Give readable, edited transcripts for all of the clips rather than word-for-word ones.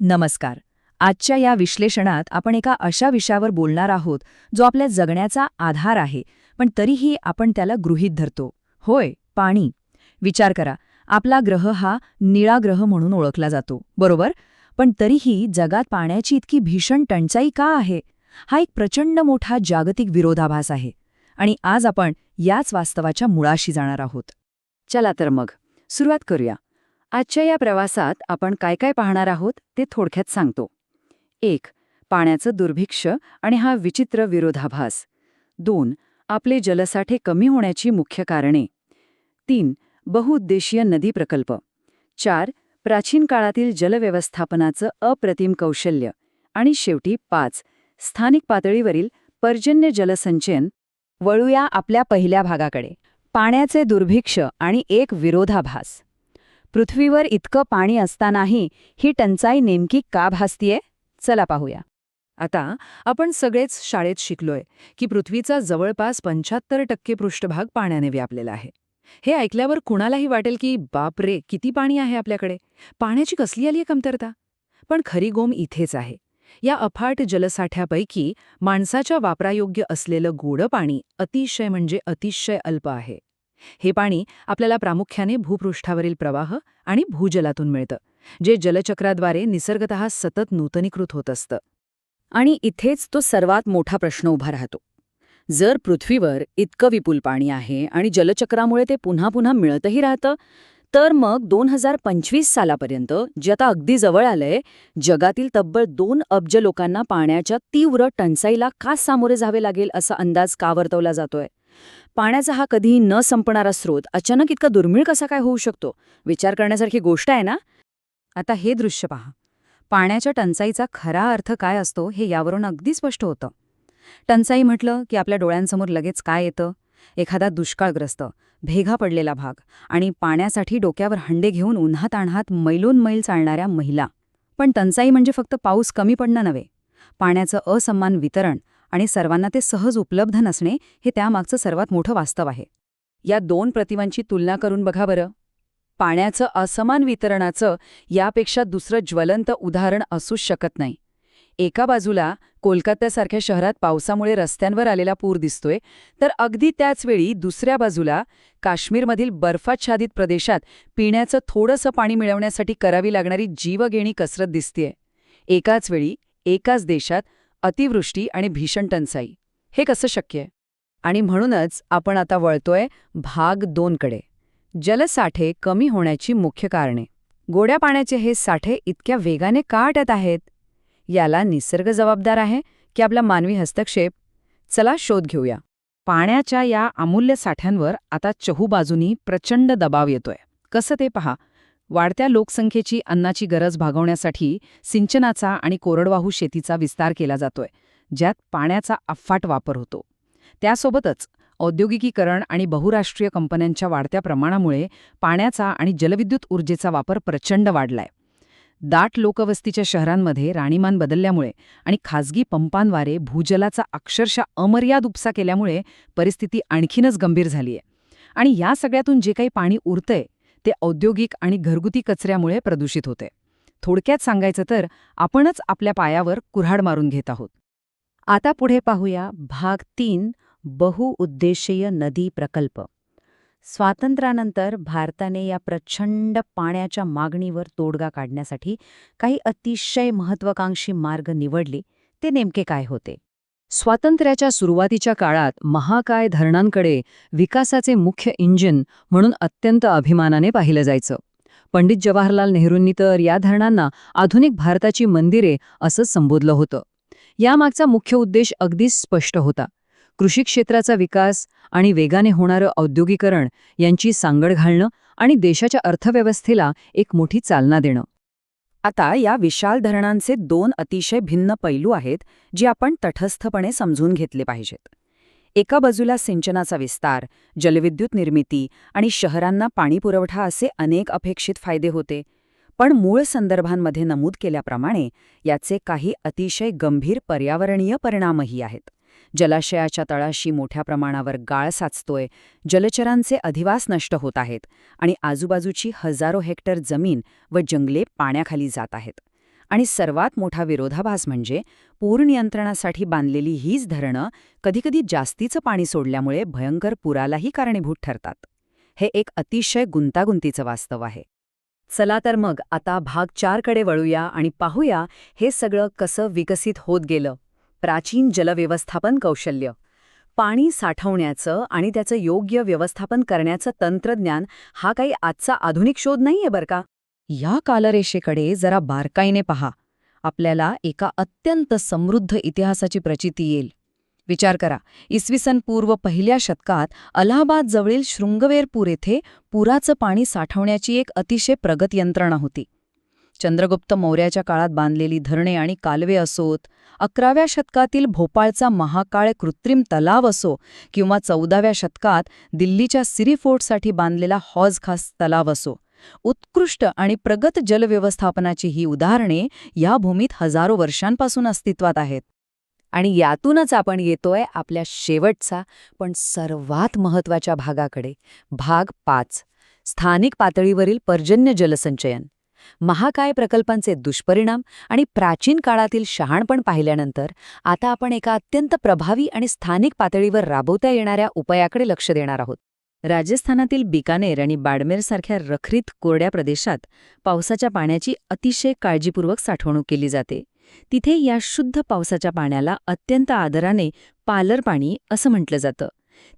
नमस्कार. आजच्या या विश्लेषणात आपण एका अशा विषयावर बोलणार आहोत जो आपल्या जगण्याचा आधार आहे, पण तरीही आपण त्याला गृहीत धरतो. होय, पाणी. विचार करा, आपला ग्रह हा निळा ग्रह म्हणून ओळखला जातो, बरोबर? पण तरीही जगात पाण्याची इतकी भीषण टंचाई का आहे? हा एक प्रचंड मोठा जागतिक विरोधाभास आहे. आणि आज आपण याच वास्तवाच्या मुळाशी जाणार आहोत. चला तर मग सुरुवात करूया. आजच्या या प्रवासात आपण काय काय पाहणार आहोत ते थोडक्यात सांगतो. 1. पाण्याचं दुर्भिक्ष्य आणि हा विचित्र विरोधाभास. 2. आपले जलसाठे कमी होण्याची मुख्य कारणे. 3. बहुउद्देशीय नदी प्रकल्प. 4. प्राचीन काळातील जलव्यवस्थापनाचं अप्रतिम कौशल्य. आणि शेवटी 5. स्थानिक पातळीवरील पर्जन्य जलसंचयन. वळूया आपल्या पहिल्या भागाकडे, पाण्याचे दुर्भिक्ष्य आणि एक विरोधाभास. पृथ्वीवर इतकं पाणी असतानाही ही टंचाई नेमकी का भासतीये? चला पाहूया. आता आपण सगळेच शाळेत शिकलोय की पृथ्वीचा जवळपास 75% पृष्ठभाग पाण्याने व्यापलेला आहे. हे ऐकल्यावर कुणालाही वाटेल की बापरे, किती पाणी आहे आपल्याकडे, पाण्याची कसली आली कमतरता. पण खरी गोम इथेच आहे. या अफाट जलसाठ्यापैकी माणसाच्या वापरायोग्य असलेलं गोडं पाणी अतिशय म्हणजे अतिशय अल्प आहे. हे पाणी आपल्याला प्रामुख्याने भूपृष्ठावरील प्रवाह आणि भूजलातून मिळतं, जे जलचक्राद्वारे निसर्गतः सतत नूतनीकृत होत असतं. आणि इथेच तो सर्वात मोठा प्रश्न उभा राहतो. जर पृथ्वीवर इतकं विपुल पाणी आहे आणि जलचक्रामुळे ते पुन्हा पुन्हा मिळतही राहतं, तर मग 2025 सालापर्यंत, जे आता अगदी जवळ आलंय, जगातील तब्बल 2 अब्ज लोकांना पाण्याच्या तीव्र टंचाईला का सामोरे जावे लागेल असा अंदाज का वर्तवला जातोय? पाण्याचा हा कधीही न संपणारा स्रोत अचानक इतका दुर्मिळ कसा काय होऊ शकतो? विचार करण्यासारखी गोष्ट आहे ना? आता हे दृश्य पहा. पाण्याच्या टंचाईचा खरा अर्थ काय असतो हे यावरून अगदी स्पष्ट होतं. टंचाई म्हटलं की आपल्या डोळ्यांसमोर लगेच काय येतं? एखादा दुष्काळग्रस्त, भेगा पडलेला भाग आणि पाण्यासाठी डोक्यावर हंडे घेऊन उन्हातान्हात मैलोन मैल चालणाऱ्या महिला. पण टंचाई म्हणजे फक्त पाऊस कमी पडणं नव्हे. पाण्याचं असमान वितरण आणि सर्वांना ते सहज उपलब्ध नसणे हे त्यामागचं सर्वात मोठं वास्तव आहे. या 2 प्रतिमांची तुलना करून बघा बरं. पाण्याचं असमान वितरणाचं यापेक्षा दुसरं ज्वलंत उदाहरण असूच शकत नाही. एका बाजूला कोलकात्यासारख्या शहरात पावसामुळे रस्त्यांवर आलेला पूर दिसतोय, तर अगदी त्याच वेळी दुसऱ्या बाजूला काश्मीरमधील बर्फाच्छादित प्रदेशात पिण्याचं थोडंसं पाणी मिळवण्यासाठी करावी लागणारी जीवघेणी कसरत दिसतेय. एकाच वेळी, एकाच देशात अतिवृष्टी आणि भीषण टंचाई. हे कसं शक्य आहे? आणि म्हणूनच आपण आता वळतोय भाग 2 कडे. जलसाठे कमी होण्याची मुख्य कारणे. गोड्या पाण्याचे हे साठे इतक्या वेगाने का आटत आहेत? याला निसर्ग जबाबदार आहे की आपला मानवी हस्तक्षेप? चला शोध घेऊया. पाण्याच्या या अमूल्य साठ्यांवर आता चहूबाजूंनी प्रचंड दबाव येतोय. कसं ते पहा. वाढत्या लोकसंख्येची अन्नाची गरज भागवण्यासाठी सिंचनाचा आणि कोरडवाहू शेतीचा विस्तार केला जातोय, ज्यात पाण्याचा अफाट वापर होतो. त्यासोबतच औद्योगिकीकरण आणि बहुराष्ट्रीय कंपन्यांच्या वाढत्या प्रमाणामुळे पाण्याचा आणि जलविद्युत ऊर्जेचा वापर प्रचंड वाढलाय. दाट लोकवस्तीच्या शहरांमध्ये राहणीमान बदलल्यामुळे आणि खासगी पंपांद्वारे भूजलाचा अक्षरशः अमर्याद उपसा केल्यामुळे परिस्थिती आणखीनच गंभीर झालीय. आणि या सगळ्यातून जे काही पाणी उरतंय ते औद्योगिक आणि घरगुती कचऱ्यामुळे प्रदूषित होते. थोडक्यात सांगायचं तर आपणच आपल्या पायावर कुऱ्हाड मारून घेत आहोत. आता पुढे पाहूया भाग 3, बहुउद्देशीय नदी प्रकल्प. स्वातंत्र्यानंतर भारताने या प्रचंड पाण्याच्या मागणीवर तोडगा काढण्यासाठी काही अतिशय महत्त्वाकांक्षी मार्ग निवडले. ते नेमके काय होते? स्वातंत्र्याच्या सुरुवातीच्या काळात महाकाय धरणांकडे विकासाचे मुख्य इंजिन म्हणून अत्यंत अभिमानाने पाहिलं जायचं. पंडित जवाहरलाल नेहरूंनी तर या धरणांना आधुनिक भारताची मंदिरे असं संबोधलं होतं. यामागचा मुख्य उद्देश अगदीच स्पष्ट होता. कृषी क्षेत्राचा विकास आणि वेगाने होणारं औद्योगिकरण यांची सांगड घालणं आणि देशाच्या अर्थव्यवस्थेला एक मोठी चालना देणं. आता या विशाल धरणांचे 2 अतिशय भिन्न पैलू आहेत जे आपण तटस्थपणे समजून घेतले पाहिजेत. एका बाजूला सिंचनाचा विस्तार, जलविद्युत निर्मिती आणि शहरांना पाणीपुरवठा असे अनेक अपेक्षित फायदे होते. पण मूळ संदर्भांमध्ये नमूद केल्याप्रमाणे याचे काही अतिशय गंभीर पर्यावरणीय परिणामही आहेत. जलाशयाच्या तळाशी मोठ्या प्रमाणावर गाळ साचतोय, जलचरांचे अधिवास नष्ट होत आहेत आणि आजूबाजूची हजारो हेक्टर जमीन व जंगले पाण्याखाली जात आहेत. आणि सर्वात मोठा विरोधाभास म्हणजे पूर नियंत्रणासाठी बांधलेली हीच धरणं कधीकधी जास्तीचं पाणी सोडल्यामुळे भयंकर पुरालाही कारणीभूत ठरतात. हे एक अतिशय गुंतागुंतीचं वास्तव आहे. चला तर मग आता भाग 4 कडे वळूया आणि पाहूया हे सगळं कसं विकसित होत गेलं. प्राचीन जलव्यवस्थापन कौशल्य. पाणी साठवण्याचं आणि त्याचं योग्य व्यवस्थापन करण्याचं तंत्रज्ञान हा काही आजचा आधुनिक शोध नाहीये बरं का. या कालरेषेकडे जरा बारकाईने पहा. आपल्याला एका अत्यंत समृद्ध इतिहासाची प्रचिती येईल. विचार करा, इसवी पूर्व 1ल्या शतकात अलाहाबादजवळील शृंगवेरपूर येथे पुराचं पाणी साठवण्याची एक अतिशय प्रगत यंत्रणा होती. चंद्रगुप्त मौर्याच्या काळात बांधलेली धरणे आणि कालवे असोत, 11व्या शतकातील भोपाळचा महाकाय कृत्रिम तलाव असो किंवा 14व्या शतकात दिल्लीच्या सिरी फोर्टसाठी बांधलेला हौज खास तलाव असो, उत्कृष्ट आणि प्रगत जलव्यवस्थापनाची ही उदाहरणे या भूमीत हजारो वर्षांपासून अस्तित्वात आहेत. आणि यातूनच आपण येतोय आपल्या शेवटचा पण सर्वात महत्त्वाच्या भागाकडे, भाग 5. स्थानिक पातळीवरील पर्जन्य जलसंचयन. महाकाय प्रकल्पांचे दुष्परिणाम आणि प्राचीन काळातील शहाणपण पाहिल्यानंतर आता आपण एका अत्यंत प्रभावी आणि स्थानिक पातळीवर राबवता येणाऱ्या उपायाकडे लक्ष देणार आहोत. राजस्थानातील बिकानेर आणि बाडमेरसारख्या रखरीत कोरड्या प्रदेशात पावसाच्या पाण्याची अतिशय काळजीपूर्वक साठवणूक केली जाते. तिथे या शुद्ध पावसाच्या पाण्याला अत्यंत आदराने पालर पाणी असं म्हटलं जातं.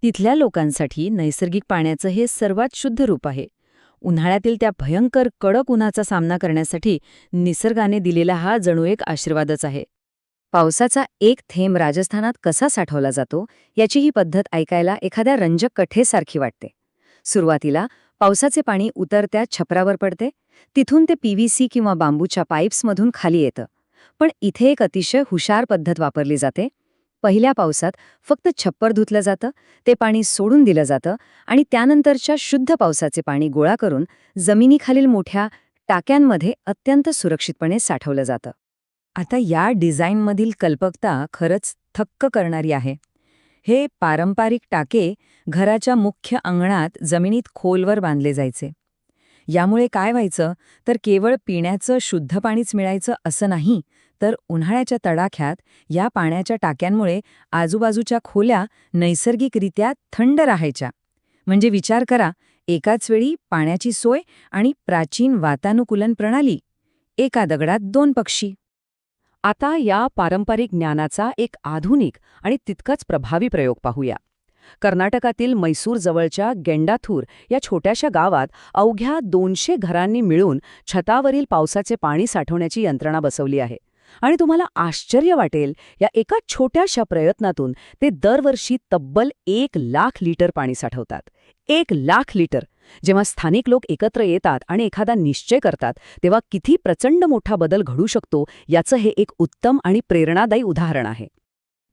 तिथल्या लोकांसाठी नैसर्गिक पाण्याचं हे सर्वात शुद्ध रूप आहे. उन्हाळ्यातील त्या भयंकर कडक उन्हाचा सामना करण्यासाठी निसर्गाने दिलेला हा जणू एक आशीर्वादच आहे. पावसाचा एक थेंब राजस्थानात कसा साठवला जातो याची ही पद्धत ऐकायला एखाद्या रंजक कथेसारखी वाटते. सुरुवातीला पावसाचे पाणी उतरत्या छपरावर पडते, तिथून ते PVC किंवा बांबूच्या पाईप्समधून खाली येतं. पण इथे एक अतिशय हुशार पद्धत वापरली जाते. पहिल्या पावसात फक्त छप्पर धुतलं जातं, ते पाणी सोडून दिलं जातं आणि त्यानंतरच्या शुद्ध पावसाचे पाणी गोळा करून जमिनीखालील मोठ्या टाक्यांमध्ये अत्यंत सुरक्षितपणे साठवलं जातं. आता या डिझाईनमधील कल्पकता खरंच थक्क करणारी आहे. हे पारंपरिक टाके घराच्या मुख्य अंगणात जमिनीत खोलवर बांधले जायचे. यामुळे काय व्हायचं तर केवळ पिण्याचं शुद्ध पाणीच मिळायचं असं नाही, तर उन्हाळ्याच्या तडाख्यात या पाण्याच्या टाक्यांमुळे आजूबाजूच्या खोल्या नैसर्गिकरित्या थंड राहायच्या. म्हणजे विचार करा, एकाच वेळी पाण्याची सोय आणि प्राचीन वातानुकूलन प्रणाली, एका दगडात 2 पक्षी. आता या पारंपरिक ज्ञानाचा एक आधुनिक आणि तितकाच प्रभावी प्रयोग पाहूया. कर्नाटकातील मैसूर जवळच्या गेंडाथूर या छोट्याशा गावात अवघ्या 200 घरांनी मिळून छतावरील पावसाचे पाणी साठवण्याची यंत्रणा बसवली आहे. आणि तुम्हाला आश्चर्य वाटेल, या एका छोट्याशा प्रयत्नातून ते दरवर्षी तब्बल 1,00,000 लिटर पाणी साठवतात. 1,00,000 लिटर! जेव्हा स्थानिक लोक एकत्र येतात आणि एखादा निश्चय करतात, तेव्हा किती प्रचंड मोठा बदल घडू शकतो याचं हे एक उत्तम आणि प्रेरणादायी उदाहरण आहे.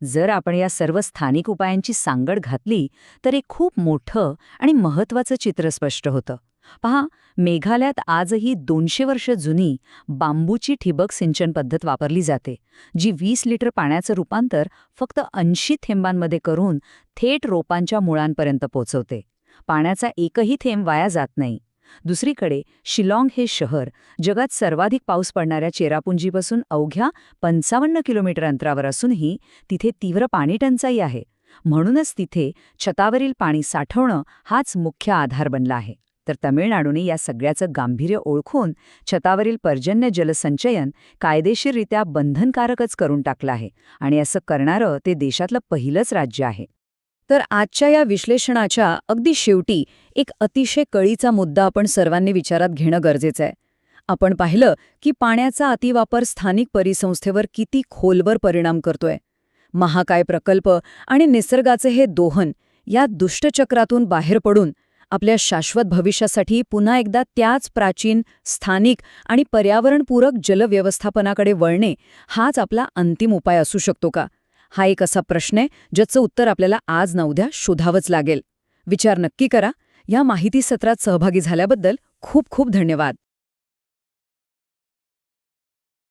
जर आपण या सर्व स्थानिक उपायांची सांगड घातली तर एक खूप मोठं आणि महत्त्वाचं चित्र स्पष्ट होतं. पहा, मेघालयात आजही 200 वर्ष जुनी बांबूची ठिबक सिंचन पद्धत वापरली जाते, जी 20 लिटर पाण्याचं रूपांतर फक्त 80 थेंबांमध्ये करून थेट रोपांच्या मुळांपर्यंत पोचवते. पाण्याचा एकही थेंब वाया जात नाही. दुसरीकडे शिलाँग हे शहर जगात सर्वाधिक पाऊस पडणाऱ्या चेरापुंजीपासून अवघ्या 55 किलोमीटर अंतरावर असूनही तिथे तीव्र पाणीटंचाई आहे. म्हणूनच तिथे छतावरील पाणी साठवणं हाच मुख्य आधार बनला आहे. तर तमिळनाडूने या सगळ्याचं गांभीर्य ओळखून छतावरील पर्जन्य जलसंचयन कायदेशीररित्या बंधनकारकच करून टाकलं आहे आणि असं करणारं ते देशातलं पहिलंच राज्य आहे. तर आजच्या या विश्लेषणाच्या अगदी शेवटी एक अतिशय कळीचा मुद्दा आपण सर्वांनी विचारात घेणं गरजेचं आहे. आपण पाहिलं की पाण्याचा अतिवापर स्थानिक परिसंस्थेवर किती खोलवर परिणाम करतोय. महाकाय प्रकल्प आणि निसर्गाचे हे दोहन या दुष्टचक्रातून बाहेर पडून आपल्या शाश्वत भविष्यासाठी पुन्हा एकदा त्याच प्राचीन, स्थानिक आणि पर्यावरणपूरक जलव्यवस्थापनाकडे वळणे हाच आपला अंतिम उपाय असू शकतो का? हा एक असा प्रश्न आहे ज्याचं उत्तर आपल्याला आज ना उद्या शोधावंच लागेल. विचार नक्की करा. या माहिती सत्रात सहभागी झाल्याबद्दल खूप खूप धन्यवाद.